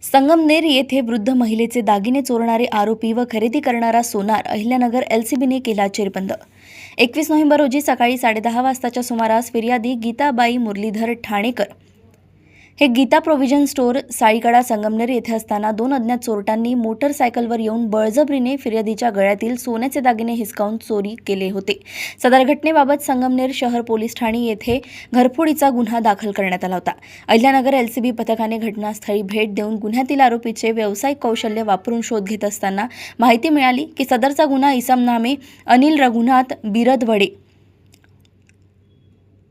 संगमनेर येथे वृद्ध महिलेचे दागिने चोरणारे आरोपी व खरेदी करणारा सोनार अहिल्यानगर एलसीबीने केला चिरबंद। 21 नोव्हेंबर रोजी सकाळी 10:30 वाजताच्या सुमारास फिर्यादी गीताबाई मुरलीधर ठाणेकर हे गीता प्रोव्हिजन स्टोअर साळीकडा संगमनेर येथे असताना दोन अज्ञात चोरट्यांनी मोटरसायकलवर येऊन बळजबरीने फिर्यादीच्या गळ्यातील सोन्याचे दागिने हिसकावून चोरी केले होते। सदर घटनेबाबत संगमनेर शहर पोलीस ठाणे येथे घरफोडीचा गुन्हा दाखल करण्यात आला होता। अहिल्यानगर एलसीबी पथकाने घटनास्थळी भेट देऊन गुन्ह्यातील आरोपीचे व्यावसायिक कौशल्य वापरून शोध घेत असताना माहिती मिळाली की सदरचा गुन्हा इसम नामे अनिल रघुनाथ बिरदवडे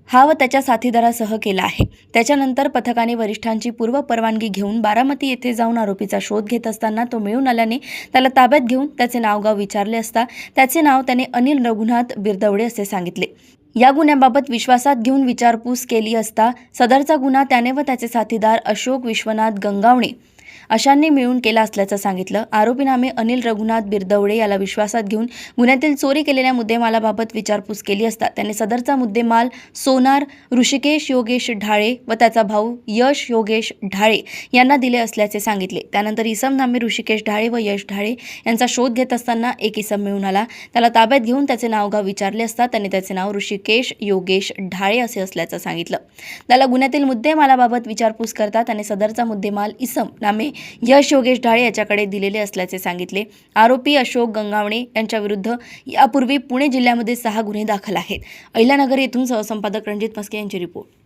हा व त्याच्या साथीदारासह केला आहे। त्याच्यानंतर पथकाने वरिष्ठांची पूर्व परवानगी घेऊन बारामती येथे जाऊन आरोपीचा शोध घेत असताना तो मिळून आल्याने त्याला ताब्यात घेऊन त्याचे नावगाव विचारले असता त्याचे नाव त्याने अनिल रघुनाथ बिरदवडे असे सांगितले। या गुन्ह्याबाबत विश्वासात घेऊन विचारपूस केली असता सदरचा गुन्हा त्याने व त्याचे साथीदार अशोक विश्वनाथ गंगावणे अशांनी मिळून केला असल्याचं सांगितलं। आरोपी नामे अनिल रघुनाथ बिरदवडे याला विश्वासात घेऊन गुन्ह्यातील चोरी केलेल्या मुद्देमालाबाबत विचारपूस केली असता त्याने सदरचा मुद्देमाल सोनार ऋषिकेश योगेश ढाळे व त्याचा भाऊ यश योगेश ढाळे यांना दिले असल्याचे सांगितले। त्यानंतर इसम नामे ऋषिकेश ढाळे व यश ढाळे यांचा शोध घेत असताना एक इसम मिळून आला। त्याला ताब्यात घेऊन त्याचे नावगाव विचारले असता त्याने त्याचे नाव ऋषिकेश योगेश ढाळे असे असल्याचं सांगितलं। त्याला गुन्ह्यातील मुद्देमालाबाबत विचारपूस करता त्याने सदरचा मुद्देमाल इसम नामे यश योगेश ढाळे याच्याकडे दिलेले असल्याचे सांगितले। आरोपी अशोक गंगावणे यांच्या विरुद्ध यापूर्वी पुणे जिल्ह्यामध्ये 6 गुन्हे दाखल आहेत। अहिल्यानगर येथून सहसंपादक रणजित मस्के यांची रिपोर्ट।